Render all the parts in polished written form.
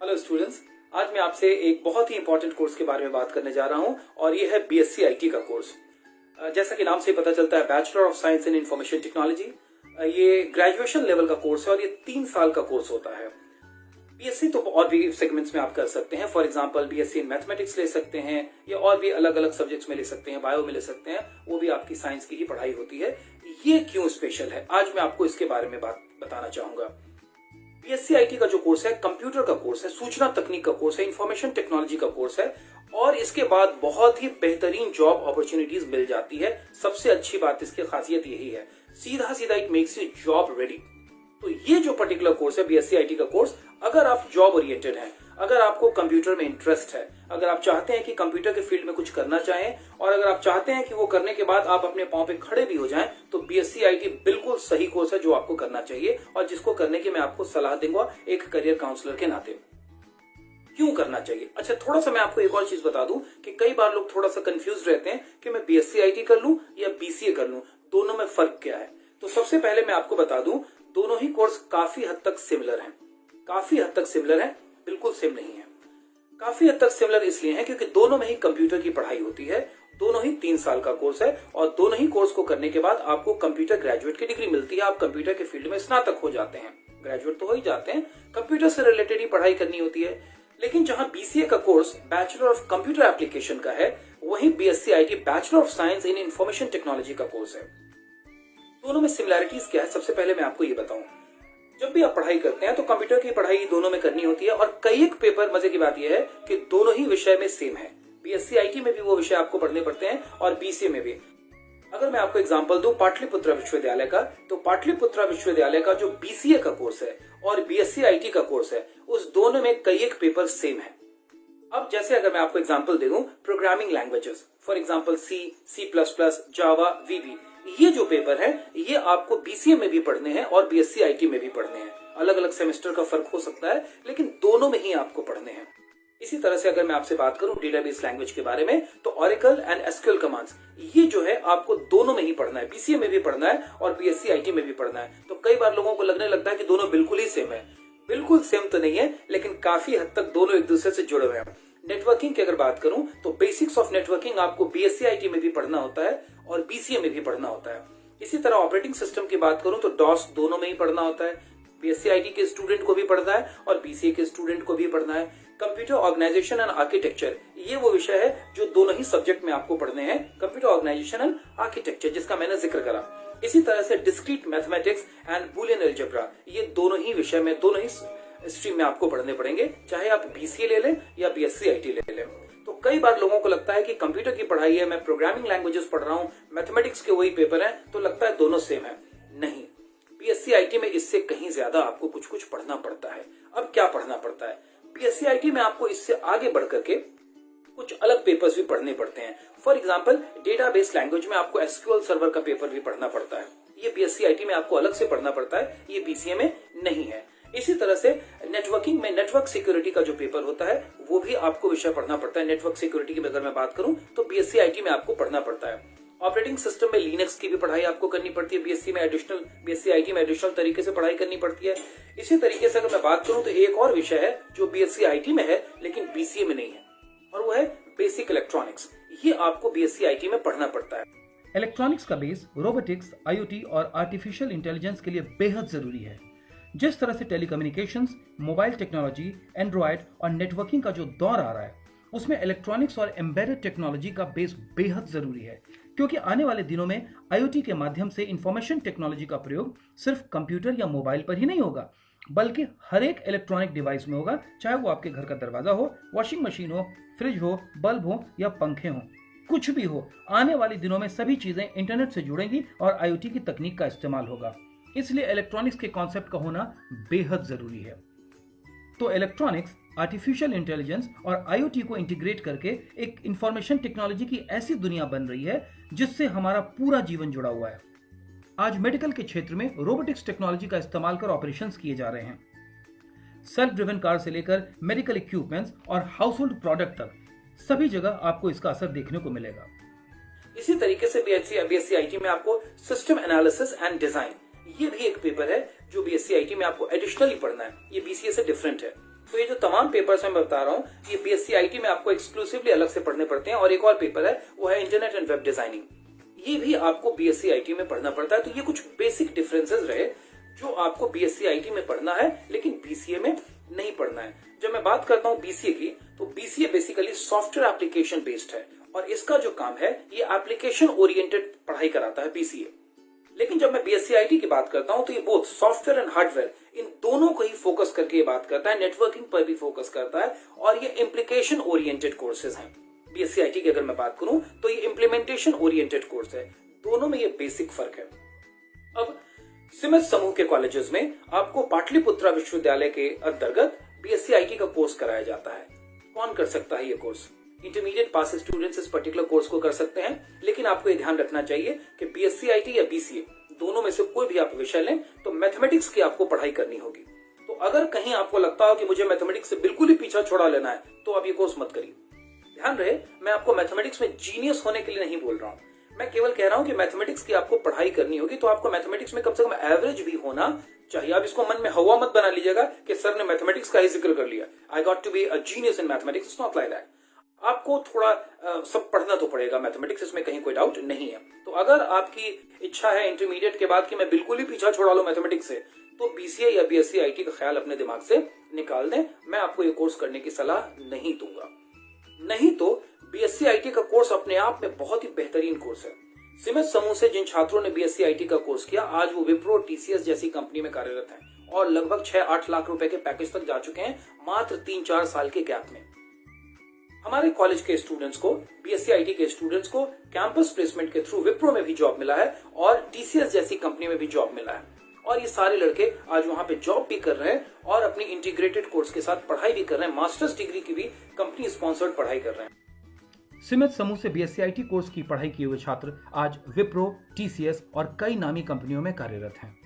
Hello students, आज मैं आपसे एक बहुत ही इंपॉर्टेंट कोर्स के बारे में बात करने जा रहा हूं और ये है बीएससी आईटी का कोर्स। जैसा कि नाम से पता चलता है, bachelor of science in information technology. ये ग्रेजुएशन लेवल का कोर्स है और ये 3 साल का कोर्स होता है। बीएससी तो और भी सेगमेंट्स में आप कर सकते हैं। For example BSc in mathematics ले सकते हैं या और भी अलग अलग सब्जेक्ट्स में ले सकते हैं, बायो में ले सकते हैं, वो भी आपकी साइंस की ही पढ़ाई होती है। ये क्यों स्पेशल है, आज मैं आपको इसके बारे में बताना चाहूंगा। बीएससी आईटी का जो कोर्स है, कंप्यूटर का कोर्स है, सूचना तकनीक का कोर्स है, इंफॉर्मेशन टेक्नोलॉजी का कोर्स है और इसके बाद बहुत ही बेहतरीन जॉब अपॉर्चुनिटीज मिल जाती है। सबसे अच्छी बात इसकी खासियत यही है, सीधा सीधा it makes you job ready. तो ये जो पर्टिकुलर कोर्स है बीएससी आईटी का कोर्स, अगर आप जॉब ओरिएंटेड हैं, अगर आपको कंप्यूटर में इंटरेस्ट है, अगर आप चाहते हैं कि कंप्यूटर के फील्ड में कुछ करना चाहें और अगर आप चाहते हैं कि वो करने के बाद आप अपने पांव पे खड़े भी हो जाएं, तो बीएससी आईटी बिल्कुल सही कोर्स है जो आपको करना चाहिए और जिसको करने की मैं आपको सलाह दूंगा एक करियर काउंसलर के नाते। क्यों करना चाहिए? अच्छा, थोड़ा सा मैं आपको एक और चीज बता दूं कि कई बार लोग थोड़ा सा कंफ्यूज रहते हैं कि मैं बीएससी आईटी कर लूं या बीसीए कर लूं, दोनों में फर्क क्या है। तो सबसे पहले मैं आपको बता दूं, दोनों ही कोर्स काफी हद तक सिमिलर हैं। काफी हद तक सिमिलर है, बिल्कुल सेम नहीं है। काफी हद तक सिमिलर इसलिए है क्योंकि दोनों में ही कंप्यूटर की पढ़ाई होती है, दोनों ही 3 साल का कोर्स है और दोनों ही कोर्स को करने के बाद आपको कंप्यूटर ग्रेजुएट की डिग्री मिलती है। आप कंप्यूटर के फील्ड में स्नातक हो जाते हैं, ग्रेजुएट तो हो ही जाते हैं, कंप्यूटर से रिलेटेड ही पढ़ाई करनी होती है। लेकिन जहां बीसीए का course bachelor of computer application का है, वहीं BSc IT bachelor of science in information technology का कोर्स है। दोनों में सिमिलैरिटीज क्या है, सबसे पहले मैं आपको ये बताऊं। जब भी आप पढ़ाई करते हैं तो कंप्यूटर की पढ़ाई दोनों में करनी होती है और कई एक पेपर, मजे की बात यह है कि दोनों ही विषय में सेम है। बीएससी आईटी में भी वो विषय आपको पढ़ने पड़ते हैं और बीसीए में भी। अगर मैं आपको एग्जांपल दूं पाटलिपुत्र विश्वविद्यालय का, तो पाटलिपुत्र विश्वविद्यालय का जो बीसीए का कोर्स है और बीएससी आईटी का कोर्स है, उस दोनों में कई एक पेपर सेम है। अब जैसे अगर मैं आपको एग्जांपल दे दूं programming languages, for example C plus plus, Java, VB, ये जो पेपर है ये आपको बीसीए में भी पढ़ने हैं और बीएससी आईटी में भी पढ़ने हैं। अलग अलग सेमेस्टर का फर्क हो सकता है लेकिन दोनों में ही आपको पढ़ने हैं। इसी तरह से अगर मैं आपसे बात करूं डेटाबेस लैंग्वेज के बारे में, तो ऑरेकल एंड एसक्यूएल कमांड्स, ये जो है आपको दोनों में ही पढ़ना है, बीसीए में भी पढ़ना है और बीएससी आईटी में भी पढ़ना है। तो कई बार लोगों को लगने लगता है कि दोनों बिल्कुल ही सेम है। बिल्कुल सेम तो नहीं है, लेकिन काफी हद तक दोनों एक दूसरे से जुड़े हुए हैं। नेटवर्किंग की अगर बात करूं तो बेसिक्स ऑफ नेटवर्किंग आपको बीएससी आईटी में भी पढ़ना होता है और बीसीए में भी पढ़ना होता है। इसी तरह ऑपरेटिंग सिस्टम की बात करूं तो डॉस दोनों में ही पढ़ना होता है। बीएससी आईटी के स्टूडेंट को भी पढ़ना है और बीसीए के स्टूडेंट को भी पढ़ना है। कंप्यूटर ऑर्गेनाइजेशन एंड आर्किटेक्चर, ये वो विषय है जो दोनों ही सब्जेक्ट में आपको पढ़ने हैं, कंप्यूटर ऑर्गेनाइजेशन एंड आर्किटेक्चर, जिसका मैंने जिक्र करा। इसी तरह से discrete mathematics and Boolean algebra, ये दोनों ही विषय में, दोनों ही स्ट्रीम में आपको पढ़ने पड़ेंगे, चाहे आप बीसीए ले लें या बीएससी आईटी ले लें। तो कई बार लोगों को लगता है कि कंप्यूटर की पढ़ाई है, मैं प्रोग्रामिंग लैंग्वेजेस पढ़ रहा हूं, मैथमेटिक्स के वही पेपर हैं, तो लगता है दोनों सेम है। नहीं, बीएससी आईटी में इससे कहीं ज्यादा आपको कुछ कुछ पढ़ना पड़ता है। अब क्या पढ़ना पड़ता है? बीएससी आईटी में आपको इससे आगे बढ़ करके कुछ अलग पेपर्स भी पढ़ने पड़ते हैं। फॉर एग्जाम्पल डेटाबेस लैंग्वेज में आपको एसक्यूएल सर्वर का पेपर भी पढ़ना पड़ता है। ये बीएससी आईटी में आपको अलग से पढ़ना पड़ता है, ये बीसीए में नहीं है। इसी तरह से नेटवर्किंग में नेटवर्क सिक्योरिटी का जो पेपर होता है, वो भी आपको विषय पढ़ना पड़ता है। नेटवर्क सिक्योरिटी की अगर मैं बात करूं तो बीएससी आईटी में आपको पढ़ना पड़ता है। ऑपरेटिंग सिस्टम में लिनक्स की भी पढ़ाई आपको करनी पड़ती है, बीएससी आईटी में एडिशनल तरीके से पढ़ाई करनी पड़ती है। इसी तरीके से अगर मैं बात करूं तो एक और विषय है जो बीएससी आईटी में है लेकिन बीसीए में नहीं है, और वो है बेसिक इलेक्ट्रॉनिक्स। ये आपको बीएससी आईटी में पढ़ना पड़ता है। इलेक्ट्रॉनिक्स का बेस रोबोटिक्स, आईओटी और आर्टिफिशियल इंटेलिजेंस के लिए बेहद जरूरी है। जिस तरह से टेलीकम्युनिकेशंस, मोबाइल टेक्नोलॉजी, एंड्रॉयड और नेटवर्किंग का जो दौर आ रहा है, उसमें इलेक्ट्रॉनिक्स और एम्बेडेड टेक्नोलॉजी का बेस बेहद जरूरी है, क्योंकि आने वाले दिनों में आईओटी के माध्यम से इंफॉर्मेशन टेक्नोलॉजी का प्रयोग सिर्फ कंप्यूटर या मोबाइल पर ही नहीं होगा, बल्कि हर एक इलेक्ट्रॉनिक डिवाइस में होगा, चाहे वो आपके घर का दरवाजा हो, वॉशिंग मशीन हो, फ्रिज हो, बल्ब हो या पंखे हो, कुछ भी हो। आने वाले दिनों में सभी चीजें इंटरनेट से जुड़ेंगी और आईओटी की तकनीक का इस्तेमाल होगा। इसलिए इलेक्ट्रॉनिक्स के कॉन्सेप्ट का होना बेहद जरूरी है। तो इलेक्ट्रॉनिक्स, आर्टिफिशियल इंटेलिजेंस और आईओटी को इंटीग्रेट करके एक इंफॉर्मेशन टेक्नोलॉजी की ऐसी दुनिया बन रही है जिससे हमारा पूरा जीवन जुड़ा हुआ है। आज मेडिकल के क्षेत्र में रोबोटिक्स टेक्नोलॉजी का इस्तेमाल कर ऑपरेशंस किए जा रहे हैं। सेल्फ ड्रिवन कार से लेकर मेडिकल इक्विपमेंट्स और हाउस होल्ड प्रोडक्ट तक सभी जगह आपको इसका असर देखने को मिलेगा। इसी तरीके से बीएससी आईटी में आपको सिस्टम एनालिसिस एंड डिजाइन, ये भी एक पेपर है जो बीएससी आईटी में आपको एडिशनली पढ़ना है, ये बीसीए से डिफरेंट है। तो ये जो तमाम पेपर्स मैं बता रहा हूँ ये बीएससी आईटी में आपको एक्सक्लूसिवली अलग से पढ़ने पड़ते हैं। और एक और पेपर है वो है इंटरनेट एंड वेब डिजाइनिंग, ये भी आपको बीएससी आईटी में पढ़ना पड़ता है। तो ये कुछ बेसिक डिफरेंसेस रहे जो आपको बीएससी आईटी में पढ़ना है लेकिन बीसीए में नहीं पढ़ना है। जब मैं बात करता हूँ बीसीए की, तो BCA basically software application based है और इसका जो काम है ये एप्लीकेशन ओरिएंटेड पढ़ाई कराता है बीसीए। लेकिन जब मैं बीएससी आईटी की बात करता हूं तो ये बोथ सॉफ्टवेयर एंड हार्डवेयर इन दोनों को ही फोकस करके ये बात करता है, नेटवर्किंग पर भी फोकस करता है और ये इम्प्लीकेशन ओरिएंटेड कोर्सेज हैं। बीएससी आईटी की अगर मैं बात करूं तो ये इम्प्लीमेंटेशन ओरिएंटेड कोर्स है, दोनों में ये बेसिक फर्क है। अब सिमेज समूह के कॉलेजेस में आपको पाटलिपुत्रा विश्वविद्यालय के अंतर्गत बीएससी आईटी का कोर्स कराया जाता है। कौन कर सकता है ये कोर्स? इंटरमीडिएट पास स्टूडेंट्स इस पर्टिकुलर कोर्स को कर सकते हैं, लेकिन आपको ये ध्यान रखना चाहिए कि बीएससी आईटी या बीसीए दोनों में से कोई भी आप विषय लें तो मैथमेटिक्स की आपको पढ़ाई करनी होगी। तो अगर कहीं आपको लगता हो कि मुझे मैथमेटिक्स से बिल्कुल ही पीछा छोड़ा लेना है तो आप ये कोर्स मत करिए। ध्यान रहे, मैं आपको मैथमेटिक्स में जीनियस होने के लिए नहीं बोल रहा हूँ, मैं केवल कह रहा हूँ कि मैथमेटिक्स की आपको पढ़ाई करनी होगी तो आपको मैथमेटिक्स में कम से कम एवरेज भी होना चाहिए। आप इसको मन में हवा मत बना लीजिएगा कि सर ने मैथमेटिक्स का ही जिक्र कर लिया, I got to be a genius in mathematics, it's not like that. आपको थोड़ा सब पढ़ना तो पड़ेगा मैथमेटिक्स, इसमें कहीं कोई डाउट नहीं है। तो अगर आपकी इच्छा है इंटरमीडिएट के बाद कि मैं बिल्कुल ही पीछा छोड़ा लूं मैथमेटिक्स से, तो बीसीए या बीएससी आईटी का ख्याल अपने दिमाग से निकाल दें। मैं आपको ये कोर्स करने की सलाह नहीं दूंगा। नहीं तो बीएससी आईटी का कोर्स अपने आप में बहुत ही बेहतरीन कोर्स है। सिमेज समूह से जिन छात्रों ने बीएससी आईटी का कोर्स किया आज वो विप्रो, टीसीएस जैसी कंपनी में कार्यरत हैं और लगभग 6-8 लाख रुपए के पैकेज तक जा चुके हैं मात्र 3-4 साल के गैप में। हमारे कॉलेज के स्टूडेंट्स को, बीएससी आईटी के स्टूडेंट्स को कैंपस प्लेसमेंट के थ्रू विप्रो में भी जॉब मिला है और टीसीएस जैसी कंपनी में भी जॉब मिला है और ये सारे लड़के आज वहां पे जॉब भी कर रहे हैं और अपनी इंटीग्रेटेड कोर्स के साथ पढ़ाई भी कर रहे हैं, मास्टर्स डिग्री की भी कंपनी स्पॉन्सर्ड पढ़ाई कर रहे हैं। सिमेज समूह से बीएससी आईटी कोर्स की पढ़ाई किए हुए छात्र आज विप्रो, टीसीएस और कई नामी कंपनियों में कार्यरत हैं।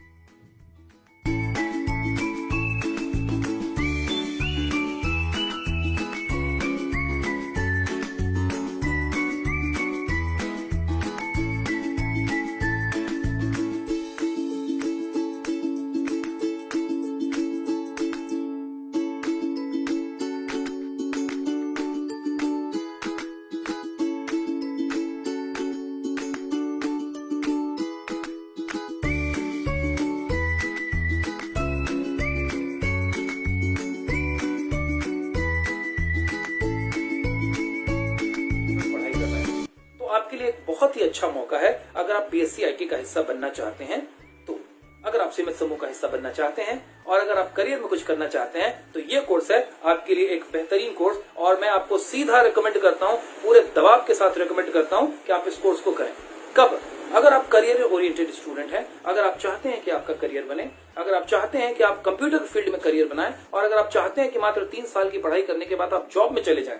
आपके लिए एक बहुत ही अच्छा मौका है अगर आप बीएससी आईटी का हिस्सा बनना चाहते हैं। तो अगर आप सिमेज समूह का हिस्सा बनना चाहते हैं और अगर आप करियर में कुछ करना चाहते हैं तो ये कोर्स है आपके लिए एक बेहतरीन कोर्स और मैं आपको सीधा रिकमेंड करता हूं, पूरे दबाव के साथ रिकमेंड करता हूं कि आप इस कोर्स को करें। कब? अगर आप करियर ओरिएंटेड स्टूडेंट हैं, अगर आप चाहते हैं कि आपका करियर बने, अगर आप चाहते हैं कि आप कंप्यूटर फील्ड में करियर बनाएं और अगर आप चाहते हैं कि मात्र 3 साल की पढ़ाई करने के बाद आप जॉब में चले जाएं,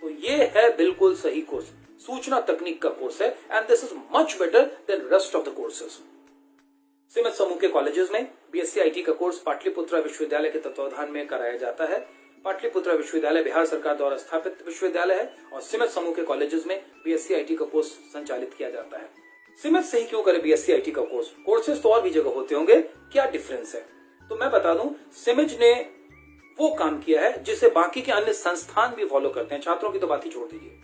तो ये है बिल्कुल सही कोर्स। सूचना तकनीक का कोर्स है and this is much better than rest of the courses. Cimage समूह के कॉलेजेस में बीएससी आईटी का कोर्स पाटलिपुत्रा विश्वविद्यालय के तत्वावधान में कराया जाता है। पाटलिपुत्रा विश्वविद्यालय बिहार सरकार द्वारा स्थापित विश्वविद्यालय है और सिमेज समूह के कॉलेजेस में बीएससी आईटी का कोर्स संचालित किया जाता है। सिमेज से ही क्यों करे बीएससी आईटी का कोर्स? कोर्सेज तो और भी जगह होते होंगे, क्या डिफरेंस है? तो मैं बता दूं, सिमेज ने वो काम किया है जिसे बाकी के अन्य संस्थान भी फॉलो करते हैं। छात्रों की तो बात ही छोड़ दीजिए।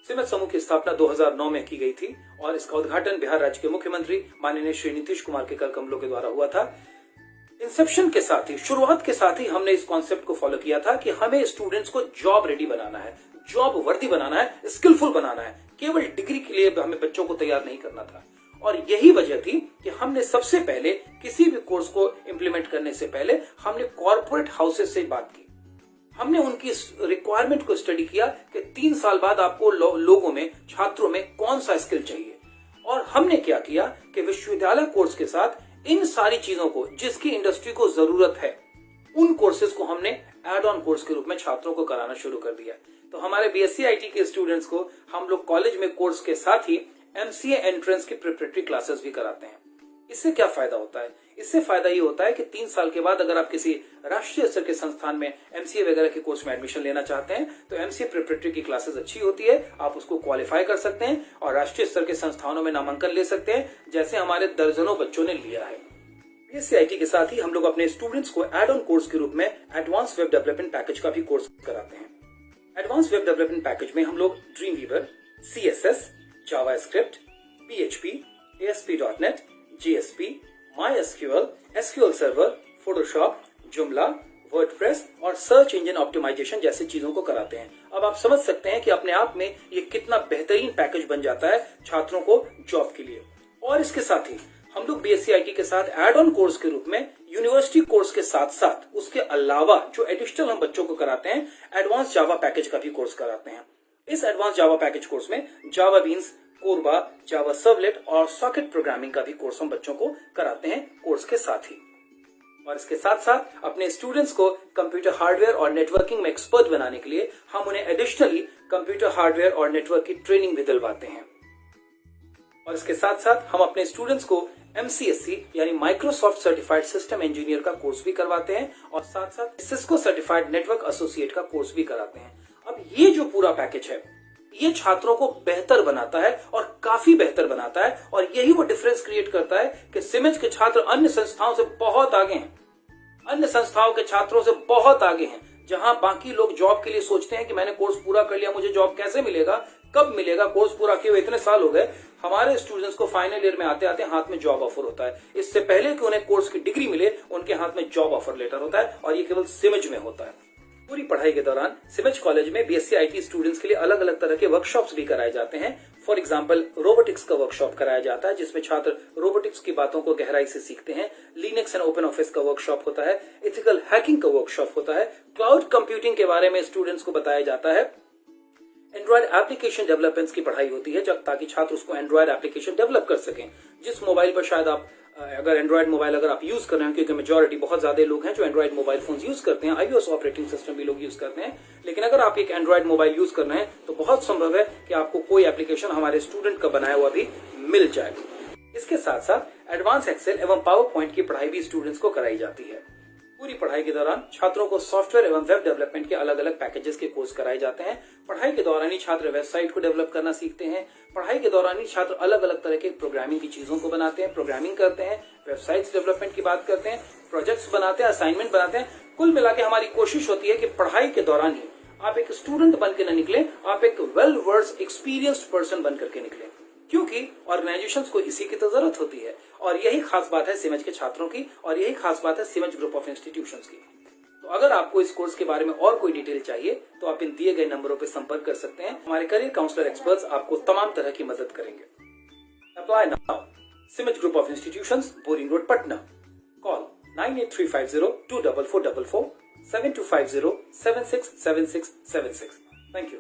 सिमेज समूह की स्थापना 2009 में की गई थी और इसका उद्घाटन बिहार राज्य के मुख्यमंत्री माननीय श्री नीतीश कुमार के कर कमलों के द्वारा हुआ था। इंसेप्शन के साथ ही, शुरुआत के साथ ही हमने इस कॉन्सेप्ट को फॉलो किया था कि हमें स्टूडेंट्स को जॉब रेडी बनाना है, जॉब वर्दी बनाना है, स्किलफुल बनाना है। केवल डिग्री के लिए हमें बच्चों को तैयार नहीं करना था और यही वजह थी कि हमने सबसे पहले किसी भी कोर्स को इंप्लीमेंट करने से पहले हमने कॉर्पोरेट हाउसेस से बात की। हमने उनकी रिक्वायरमेंट को स्टडी किया कि 3 साल बाद आपको लोगों में, छात्रों में कौन सा स्किल चाहिए और हमने क्या किया कि विश्वविद्यालय कोर्स के साथ इन सारी चीजों को जिसकी इंडस्ट्री को जरूरत है उन कोर्सेज को हमने एड ऑन कोर्स के रूप में छात्रों को कराना शुरू कर दिया। तो हमारे बीएससी आईटी के स्टूडेंट्स को हम लोग कॉलेज में कोर्स के साथ ही एमसीए एंट्रेंस की प्रिपरेटरी क्लासेस भी कराते हैं। इससे क्या फायदा होता है? इससे फायदा ये होता है कि 3 साल के बाद अगर आप किसी राष्ट्रीय स्तर के संस्थान में एमसीए वगैरह के कोर्स में एडमिशन लेना चाहते हैं तो एमसीए प्रिपरेटरी की क्लासेस अच्छी होती है, आप उसको क्वालिफाई कर सकते हैं और राष्ट्रीय स्तर के संस्थानों में नामांकन ले सकते हैं, जैसे हमारे दर्जनों बच्चों ने लिया है। बीएससी आईटी के साथ ही हम लोग अपने स्टूडेंट्स को एड ऑन कोर्स के रूप में एडवांस वेब डेवलपमेंट पैकेज का भी कोर्स कराते हैं। एडवांस वेब डेवलपमेंट पैकेज में हम लोग dream weaver, CSS, JavaScript, PHP, ASP.NET, JSP, MySQL, SQL server, Photoshop, जुमला, वर्डप्रेस और सर्च इंजन ऑप्टिमाइजेशन जैसी चीजों को कराते हैं। अब आप समझ सकते हैं कि अपने आप में ये कितना बेहतरीन पैकेज बन जाता है छात्रों को जॉब के लिए। और इसके साथ ही हम लोग बीएससी आईटी के साथ एड ऑन कोर्स के रूप में यूनिवर्सिटी कोर्स के साथ साथ उसके अलावा जो एडिशनल हम बच्चों को कराते हैं, एडवांस जावा पैकेज का भी कोर्स कराते हैं। इस एडवांस जावा पैकेज कोर्स में जावा बीन्स, कोरबा, जावा सर्वलेट और सॉकेट प्रोग्रामिंग का भी कोर्स हम बच्चों को कराते हैं कोर्स के साथ ही। और इसके साथ साथ अपने स्टूडेंट्स को कंप्यूटर हार्डवेयर और नेटवर्किंग में एक्सपर्ट बनाने के लिए हम उन्हें एडिशनली कंप्यूटर हार्डवेयर और नेटवर्क की ट्रेनिंग भी दिलवाते हैं। और इसके साथ साथ हम अपने स्टूडेंट्स को MCSC यानी माइक्रोसॉफ्ट सर्टिफाइड सिस्टम इंजीनियर का कोर्स भी करवाते हैं और साथ साथ सिस्को सर्टिफाइड नेटवर्क एसोसिएट का कोर्स भी कराते हैं। अब ये जो पूरा पैकेज है ये छात्रों को बेहतर बनाता है और काफी बेहतर बनाता है और यही वो डिफरेंस क्रिएट करता है कि सिमेज के छात्र अन्य संस्थाओं से बहुत आगे हैं, अन्य संस्थाओं के छात्रों से बहुत आगे हैं। जहां बाकी लोग जॉब के लिए सोचते हैं कि मैंने कोर्स पूरा कर लिया, मुझे जॉब कैसे मिलेगा, कब मिलेगा, कोर्स पूरा किए हुए इतने साल हो गए, हमारे स्टूडेंट्स को फाइनल ईयर में आते आते हाथ में जॉब ऑफर होता है। इससे पहले कि उन्हें कोर्स की डिग्री मिले उनके हाथ में जॉब ऑफर लेटर होता है और ये केवल सिमेज में होता है। पूरी पढ़ाई के दौरान सिमेज कॉलेज में बीएससी आईटी स्टूडेंट्स के लिए अलग अलग तरह के वर्कशॉप्स भी कराए जाते हैं। फॉर एग्जांपल रोबोटिक्स का वर्कशॉप कराया जाता है जिसमें छात्र रोबोटिक्स की बातों को गहराई से सीखते हैं। लिनक्स एंड ओपन ऑफिस का वर्कशॉप होता है, एथिकल हैकिंग का वर्कशॉप होता है, क्लाउड कंप्यूटिंग के बारे में स्टूडेंट्स को बताया जाता है, एंड्रॉइड एप्लीकेशन डेवलपमेंट्स की पढ़ाई होती है जब ताकि छात्र उसको एंड्रॉइड एप्लीकेशन डेवलप कर सकें। जिस मोबाइल पर शायद आप अगर एंड्रॉइड मोबाइल अगर आप यूज कर रहे हैं, क्योंकि मेजॉरिटी बहुत ज्यादा लोग हैं जो एंड्रॉइड मोबाइल फोन यूज करते हैं, iOS ऑपरेटिंग सिस्टम भी लोग यूज करते हैं, लेकिन अगर आप एक एंड्रॉइड मोबाइल यूज कर रहे हैं तो बहुत संभव है कि आपको कोई एप्लीकेशन हमारे स्टूडेंट का बनाया हुआ भी मिल जाए। इसके साथ साथ एडवांस एक्सेल एवं पावर पॉइंट की पढ़ाई भी स्टूडेंट्स को कराई जाती है। पूरी पढ़ाई के दौरान छात्रों को सॉफ्टवेयर एवं वेब डेवलपमेंट के अलग अलग पैकेजेस के कोर्स कराए जाते हैं। पढ़ाई के दौरान ही छात्र वेबसाइट को डेवलप करना सीखते हैं। पढ़ाई के दौरान ही छात्र अलग अलग तरह के प्रोग्रामिंग की चीजों को बनाते हैं, प्रोग्रामिंग करते हैं, वेबसाइट्स डेवलपमेंट की बात करते हैं, प्रोजेक्ट्स बनाते हैं, असाइनमेंट बनाते हैं। कुल मिला के हमारी कोशिश होती है कि पढ़ाई के दौरान ही आप एक स्टूडेंट बन के न निकले, आप एक वेल वर्स्ड एक्सपीरियंस्ड पर्सन बन करके निकले, क्योंकि ऑर्गेनाइजेशंस को इसी की तो जरूरत होती है। और यही खास बात है सिमेज के छात्रों की और यही खास बात है सिमेज ग्रुप ऑफ इंस्टीट्यूशंस की। तो अगर आपको इस कोर्स के बारे में और कोई डिटेल चाहिए तो आप इन दिए गए नंबरों पर संपर्क कर सकते हैं। हमारे करियर काउंसलर एक्सपर्ट्स आपको तमाम तरह की मदद करेंगे। Apply now. Cimage group of institutions, boring road, Patna. Call 9835024444 7250 767676। Thank you.